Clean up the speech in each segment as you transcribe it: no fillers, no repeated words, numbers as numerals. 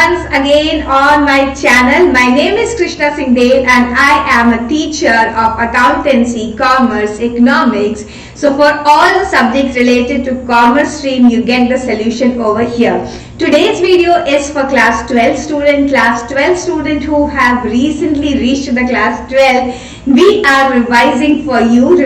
once again on my channel. My name is Krishna Singh Dale and I am a teacher of accountancy, commerce, economics. So for all the subjects related to commerce stream, you get the solution over here. Today's video is for class 12 student who have recently reached the class 12. We are revising for you,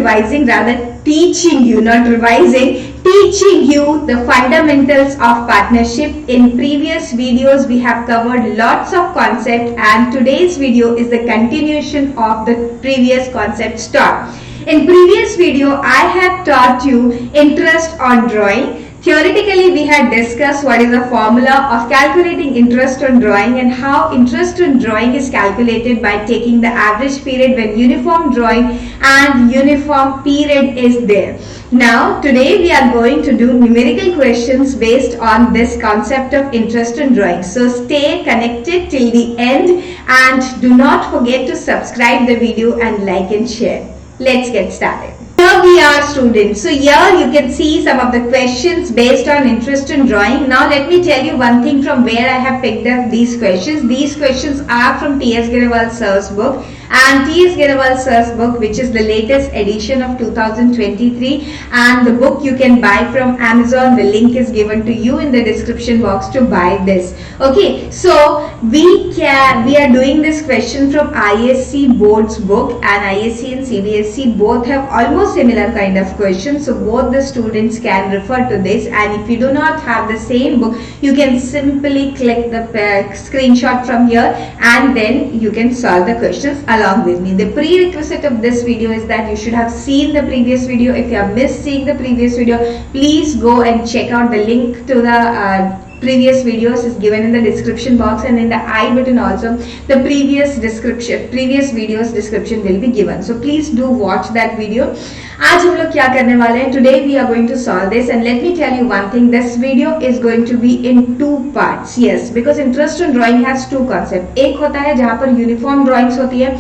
teaching you, not revising, teaching you the fundamentals of partnership. In previous videos we have covered lots of concepts and today's video is the continuation of the previous concepts taught. In previous video I had taught you interest on drawing. Theoretically, we had discussed what is the formula of calculating interest on drawing and how interest on drawing is calculated by taking the average period when uniform drawing and uniform period is there. Now, today we are going to do numerical questions based on this concept of interest on drawing. So, stay connected till the end and do not forget to subscribe the video and like and share. Let's get started. Here we are students. So here you can see some of the questions based on interest in drawing. Now let me tell you one thing from where I have picked up these questions. These questions are from T.S. Grewal sir's book, and T.S. Grewal sir's book, which is the latest edition of 2023, and the book you can buy from Amazon. The link is given to you in the description box to buy this. Okay, so we are doing this question from ISC board's book, and ISC and CBSE both have almost similar kind of questions, so both the students can refer to this. And if you do not have the same book, you can simply click the screenshot from here and then you can solve the questions along with me. The prerequisite of this video is that you should have seen the previous video. If you have missed seeing the previous video, please go and check out the link to the previous videos is given in the description box, and in the I button also the previous videos description will be given. So please do watch that video. आज हम लोग क्या करने वाले हैं? Today we are going to solve this, and let me tell you one thing. This video is going to be in two parts. Yes, because interest on drawing has two concepts. एक होता है जहाँ पर uniform drawings होती है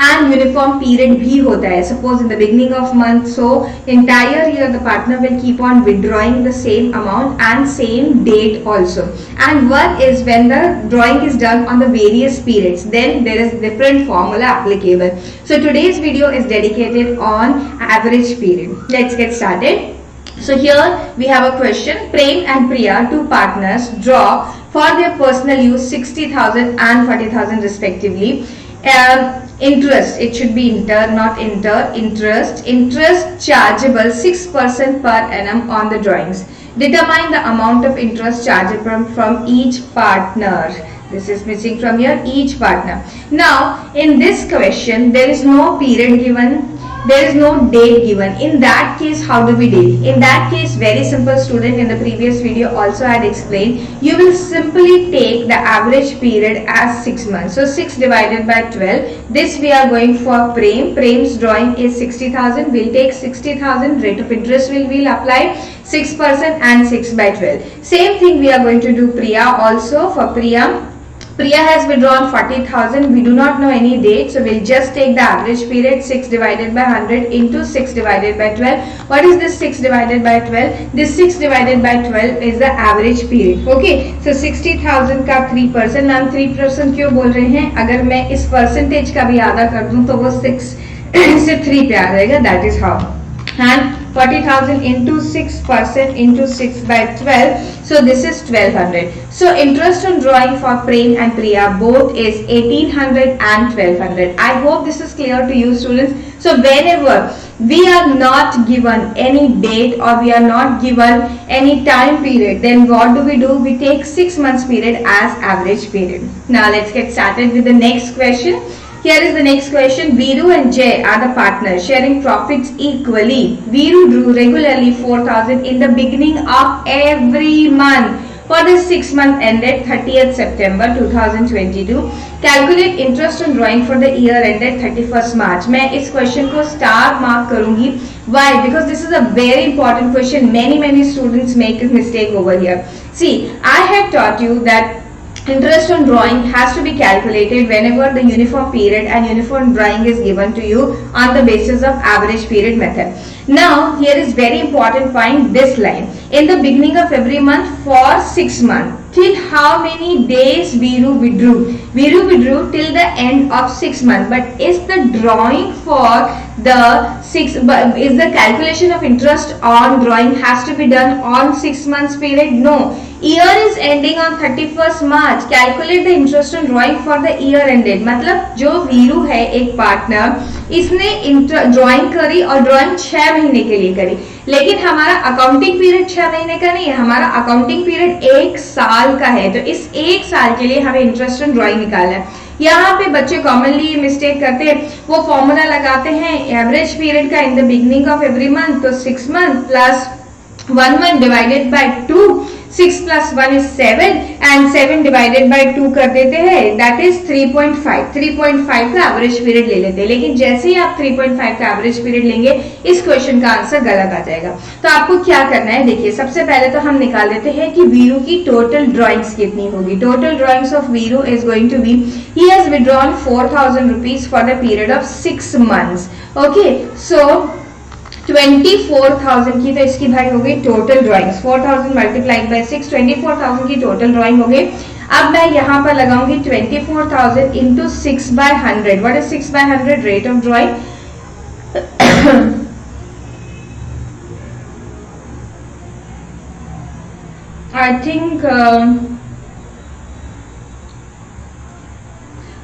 and uniform period भी होता है. Suppose in the beginning of month, so entire year the partner will keep on withdrawing the same amount and same date also. And one is when the drawing is done on the various periods, then there is different formula applicable. So today's video is dedicated on average period. Let's get started. So here we have a question. Prem and Priya, two partners, draw for their personal use 60,000 and 40,000 respectively. Interest, it should be inter, not inter. Interest chargeable 6% per annum on the drawings. Determine the amount of interest chargeable from each partner. This is missing from here, each partner. Now, in this question, there is no period given, there is no date given. In that case, how do we deal? In that case, very simple student, in the previous video also I had explained, you will simply take the average period as 6 months. So 6 divided by 12. This we are going for Prem. Prem's drawing is 60,000. We'll take 60,000. Rate of interest will apply 6% and 6 by 12. Same thing we are going to do Priya also. For Priya has withdrawn 40,000. We do not know any date, so we'll just take the average period 6 divided by 100 into 6 divided by 12. What is this 6 divided by 12? This 6 divided by 12 is the average period. Okay, so 60,000 का 3%. Ma'am 3% क्यों बोल रहे हैं? अगर मैं इस percentage का भी आधा कर दूं तो वो 6 से 3 पे आ जाएगा. That is how. And 40,000 into 6% into 6 by 12. So this is 1200. So interest on drawing for Prem and Priya both is 1800 and 1200. I hope this is clear to you students. So whenever we are not given any date or we are not given any time period, then what do? We take 6 months period as average period. Now let's get started with the next question. Here is the next question. Viru and Jay are the partners sharing profits equally. Viru drew regularly 4,000 in the beginning of every month for the 6 month ended 30th September 2022. Calculate interest on drawing for the year ended 31st March. मैं इस question को star mark करूँगी. Why? Because this is a very important question. Many students make a mistake over here. See, I had taught you that interest on drawing has to be calculated whenever the uniform period and uniform drawing is given to you on the basis of average period method. Now here is very important point, this line, in the beginning of every month for 6 months. Till how many days Viru withdrew? Viru withdrew till the end of 6 months. But is the drawing for the is the calculation of interest on drawing has to be done on 6 months period? No. Year is ending on 31st March. Calculate the interest on drawing for the year ended. मतलब जो वीरू है एक partner, इसने drawing करी और drawing 6 महीने के लिए करी, लेकिन हमारा अकाउंटिंग पीरियड 6 महीने का नहीं है, हमारा अकाउंटिंग पीरियड 1 साल का है। तो इस 1 साल के लिए हमें इंटरेस्ट ऑन ड्राइंग निकालना है। यहाँ पे बच्चे कॉमनली मिस्टेक करते हैं, वो फॉर्मूला लगाते हैं एवरेज पीरियड का in the beginning of every month, तो 6 month plus 1 month divided by 2, 6 plus 1 is 7 and 7 divided by 2 कर देते हैं, that is 3.5। 3.5 का एवरेज पीरियड ले लेते हैं, लेकिन जैसे ही आप 3.5 का एवरेज पीरियड लेंगे इस क्वेश्चन का आंसर गलत आ जाएगा। तो आपको क्या करना है, देखिए सबसे पहले तो हम निकाल देते हैं कि वीरू की टोटल ड्रॉइंग्स कितनी होगी। Total drawings of Veeru is going to be, he has withdrawn 4000 rupees for the period of 6 months। Okay, so 24,000 की तो इसकी भाई हो गई टोटल ड्राइंग्स, 4000 मल्टीप्लाइड बाय 6, 24,000 की टोटल ड्राइंग हो गई। अब मैं यहाँ पर लगाऊंगी 24,000 into 6 by 100। What is 6 by 100? Rate of drawing. I think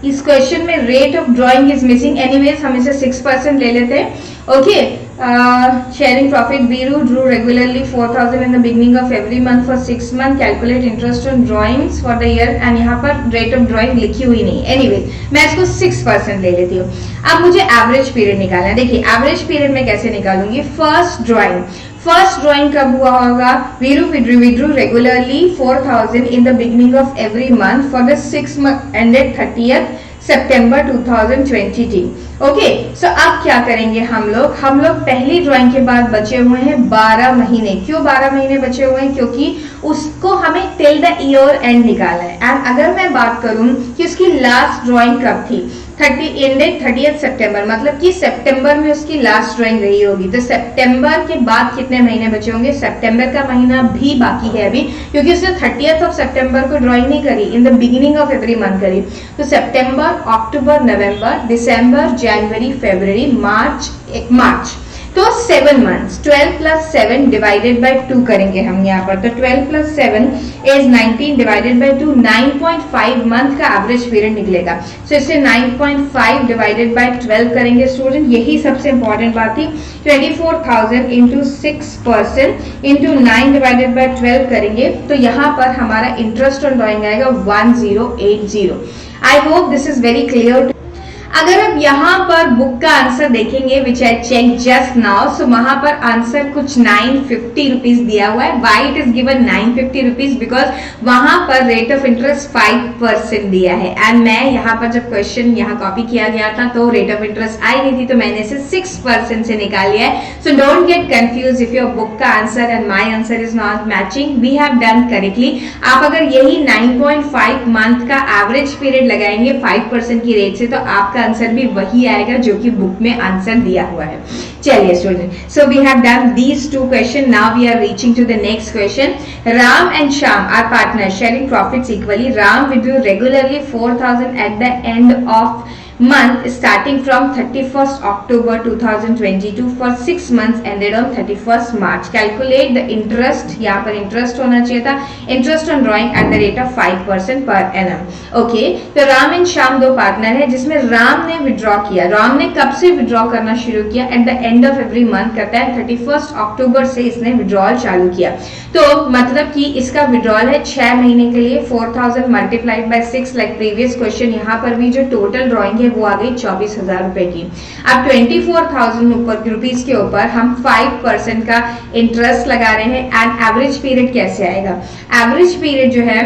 इस क्वेश्चन में rate of drawing is missing, anyways हम इसे 6% ले लेते हैं। Okay, sharing profit, Viru drew regularly 4,000 in the beginning of every month for 6 months, calculate interest on drawings for the year, and यहाँ पर rate of drawing लिखी हुई नहीं, anyways मैं इसको 6% ले लेती हूँ। अब मुझे एवरेज पीरियड निकालना है। देखिए एवरेज पीरियड में कैसे निकालूंगी, फर्स्ट ड्राइंग कब हुआ होगा, Veeru withdrew regularly 4,000 in the beginning of every month for the 6 month ended 30th September 2022। Okay, सो अब क्या करेंगे हम लोग पहली ड्राइंग के बाद बचे हुए हैं 12 महीने। क्यों 12 महीने बचे हुए हैं? क्योंकि उसको हमें टिल द ईयर एंड निकालना है। एंड अगर मैं बात करूं कि उसकी लास्ट ड्राइंग कब थी, 30th सितंबर, मतलब कि सितंबर में उसकी लास्ट ड्राइंग रही होगी। तो सितंबर के बाद कितने महीने बचे होंगे, सितंबर का महीना भी बाकी है अभी, क्योंकि उसने 30th सितंबर को ड्राइंग नहीं करी, in the beginning of every month करी। तो सितंबर, अक्टूबर, नवंबर, दिसंबर, जनवरी, फरवरी, मार्च, तो 7 months। 12 plus 7 divided by 2 करेंगे हम यहाँ पर। तो 12 plus 7 is 19 divided by 2, 9.5 month का एवरेज पीरियड निकलेगा। सो इसे 9.5 divided by 12 करेंगे स्टूडेंट, यही सबसे इंपॉर्टेंट बात थी। 24,000 इंटू 6% इंटू 9 divided by 12 करेंगे, तो यहाँ पर हमारा इंटरेस्ट ऑन ड्राइंग आएगा 1080। I hope this is very clear. अगर आप यहाँ पर बुक का आंसर देखेंगे विच आई चेक जस्ट नाउ, सो वहां पर आंसर कुछ 950 रुपीज दिया हुआ है। Why it is given 950 rupees? Because वहां पर रेट ऑफ इंटरेस्ट 5% दिया है। एंड मैं यहाँ पर जब क्वेश्चन यहाँ कॉपी किया गया था तो रेट ऑफ इंटरेस्ट आई नहीं थी, तो मैंने इसे 6% से निकाल लिया है। So don't get confuse if your book का answer and my answer is not matching, we have done correctly. आप अगर यही 9.5 मंथ का एवरेज पीरियड लगाएंगे 5% की रेट से, तो आपका आंसर भी वही आएगा जो कि बुक में आंसर दिया हुआ है। चलिए student, so we have done these 2 question, now we are reaching to the next question. Ram and Shyam are partner sharing profits equally. Ram withdrew regularly 4,000 at the end of month starting from 31st October 2022 for 6 months ended on 31st March. Calculate the interest, यहाँ पर interest होना चाहिए था, interest on drawing eight the rate of 5% per annum. Okay, तो Ram and Shyam 2 partner है, जिसमें राम ने withdraw किया। राम ने कब से विड्रॉ करना शुरू किया? Eight the end of every month करता है, 31st अक्टूबर से इसने विड्रॉल चालू किया। तो मतलब कि इसका विड्रॉल है 6 महीने के लिए, 4,000 multiplied by 6 like previous question. यहाँ पर भी जो टोटल ड्राइंग वो आ गई 24,000 रुपए की। अब 24,000 रुपीज के ऊपर हम 5% का इंटरेस्ट लगा रहे हैं। एंड एवरेज पीरियड कैसे आएगा? एवरेज पीरियड जो है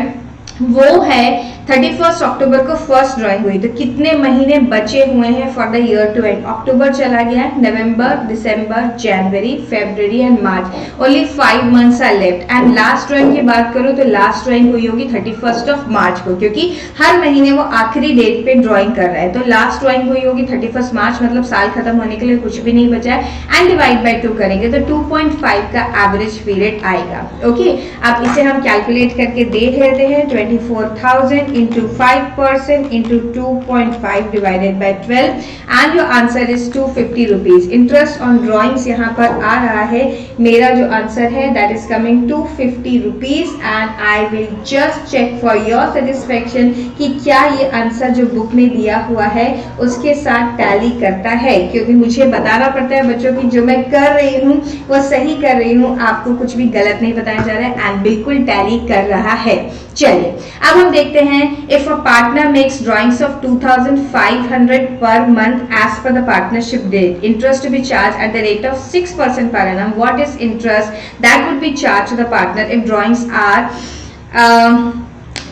वो है 31 अक्टूबर को फर्स्ट ड्राइंग हुई, तो कितने महीने बचे हुए हैं for the year to end? अक्टूबर चला गया है, November, December, January, February and March, only 5 months are left. And last drawing की बात करूं तो लास्ट ड्राइंग हुई होगी 31 मार्च को, क्योंकि हर महीने वो आखिरी डेट पे ड्राइंग कर रहा है। तो लास्ट ड्राइंग हुई होगी 31 मार्च, मतलब साल खत्म होने के लिए कुछ भी नहीं बचा है। एंड डिवाइड बाय 2 करेंगे तो 2.5 का एवरेज पीरियड आएगा। ओके, अब इसे हम कैलकुलेट करके देख लेते हैं। 24,000 into 5% into 2.5 divided by 12 and your answer is 250 rupees. Interest on drawings यहाँ पर आ रहा है, मेरा जो आंसर है that is coming 250 rupees. And I will just check for your satisfaction कि क्या ये आंसर जो बुक में दिया हुआ है उसके साथ टैली करता है, क्योंकि मुझे बताना पड़ता है बच्चों की जो मैं कर रही हूँ वो सही कर रही हूँ, आपको कुछ भी गलत नहीं बताया जा रहा है एंड बिल्कुल टैली कर रहा है। चलिए अब हम देखते हैं, if a partner makes drawings of 2500 per month as per the partnership deed, interest to be charge at the rate of 6% per annum, what is interest that would be charged to the partner if drawings are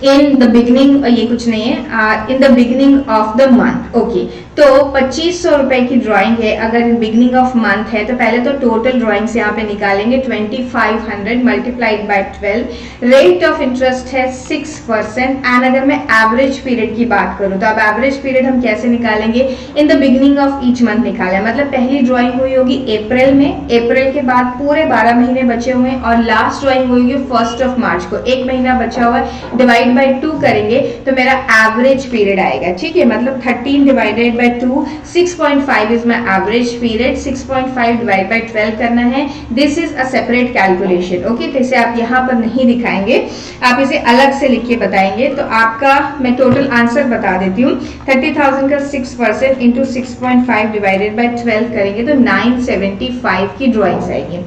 in the beginning, ये कुछ नहीं है, in the beginning of the month. Okay, तो 2500 रुपए की drawing है, अगर beginning of month है तो पहले तो टोटल ड्राइंग्स यहाँ पे निकालेंगे 2500 multiplied by 12, rate of interest है 6%। एंड अगर मैं एवरेज पीरियड की बात करूँ तो अब एवरेज पीरियड हम कैसे निकालेंगे? In the beginning of each month निकालें, मतलब पहली ड्राइंग हुई होगी अप्रैल में, अप्रैल के बाद पूरे 12 महीने बचे हुए हैं, और लास्ट ड्राइंग हुई होगी 1 मार्च को, 1 महीना बचा हुआ है, डिवाइड बाय 2 करेंगे तो मेरा एवरेज पीरियड आएगा। ठीक है, मतलब 13 divided by 2, 6.5 is my average period. 6.5 divide by 12 करना है। This is a separate calculation. Okay, तो इसे आप यहाँ पर नहीं दिखाएंगे, आप इसे अलग से लिख के बताएंगे। तो आपका मैं टोटल आंसर बता देती हूँ, 30,000 का 6% इंटू 6.5 डिवाइडेड बाय 12 करेंगे तो 975 की ड्रॉइंग्स आएगी।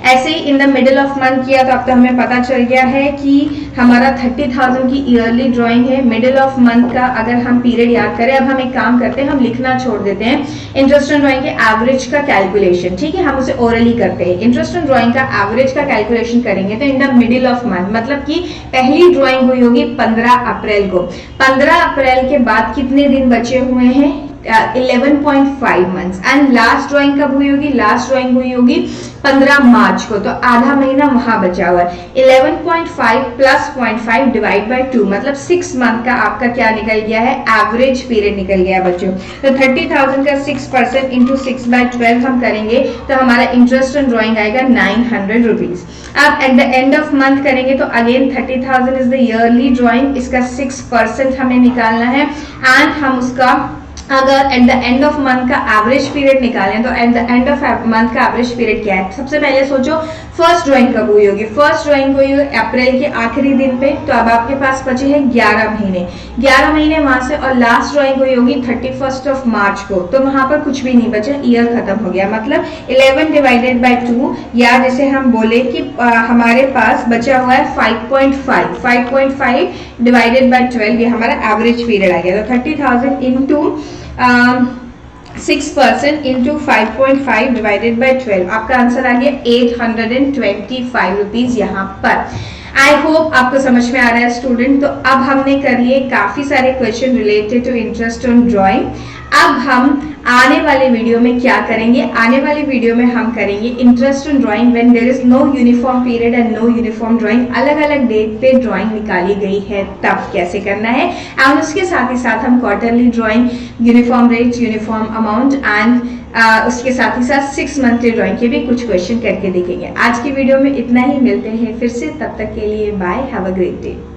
ऐसे ही in the middle of month किया तो अब तो हमें पता चल गया है कि हमारा 30,000 की ईयरली ड्राइंग है। मिडिल ऑफ मंथ का अगर हम पीरियड याद करें, अब हम एक काम करते हैं, हम लिखना छोड़ देते हैं, इंटरेस्ट ऑन ड्राइंग के एवरेज का कैलकुलेशन। ठीक है, हम उसे ओरली करते हैं। इंटरेस्ट ऑन ड्राइंग का एवरेज का कैलकुलेशन करेंगे तो इन द मिडिल ऑफ मंथ, मतलब कि पहली ड्राइंग हुई होगी 15 अप्रैल को, 15 अप्रैल के बाद कितने दिन बचे हुए हैं? 11.5 मंथ्स। एंड लास्ट ड्राइंग कब हुई होगी? लास्ट ड्राइंग हुई होगी 15 मार्च को, तो आधा महीना वहां बचा हुआ है। 11.5 प्लस 0.5 डिवाइड बाय 2, मतलब 6 मंथ का आपका क्या निकल गया है? एवरेज पीरियड निकल गया बच्चों। तो 30,000 का 6% इंटू 6 बाय 12 हम करेंगे तो हमारा इंटरेस्ट ऑन ड्राइंग आएगा 900 रुपीज। अब eight the end of month करेंगे तो again 30,000 is the yearly drawing, इसका 6% हमें निकालना है। एंड हम उसका अगर eight the end of month का एवरेज पीरियड निकालें तो eight the end of month का एवरेज पीरियड क्या है? सबसे पहले सोचो फर्स्ट ड्राइंग कब हुई होगी? फर्स्ट ड्राइंग हुई होगी अप्रैल के आखिरी दिन पे, तो अब आपके पास बचे हैं 11 महीने, 11 महीने वहां से, और लास्ट ड्राइंग हुई होगी 31 मार्च को, तो वहां पर कुछ भी नहीं बचा, ईयर खत्म हो गया। मतलब 11 डिवाइडेड बाय 2, या जैसे हम बोले कि हमारे पास बचा हुआ है 5.5 डिवाइडेड बाय 12, ये हमारा एवरेज पीरियड आ गया। तो 30,000 इंटू 6% इंटू 5.5 डिवाइडेड बाय 12, आपका आंसर आ गया 825 रुपीज यहाँ पर। आई होप आपको समझ में आ रहा है स्टूडेंट। तो अब हमने कर लिए काफी सारे question related to interest on drawing. अब हम आने वाले वीडियो में क्या करेंगे? आने वाले वीडियो में हम करेंगे interest on drawing when there is no uniform period and no uniform drawing. अलग अलग डेट पे ड्राइंग निकाली गई है तब कैसे करना है, एंड उसके साथ ही साथ हम quarterly drawing, uniform rates, uniform amount and उसके साथ ही साथ 6 मंथली ड्राइंग के भी कुछ क्वेश्चन करके देखेंगे। आज की वीडियो में इतना ही, मिलते हैं फिर से, तब तक के लिए bye, have a great day.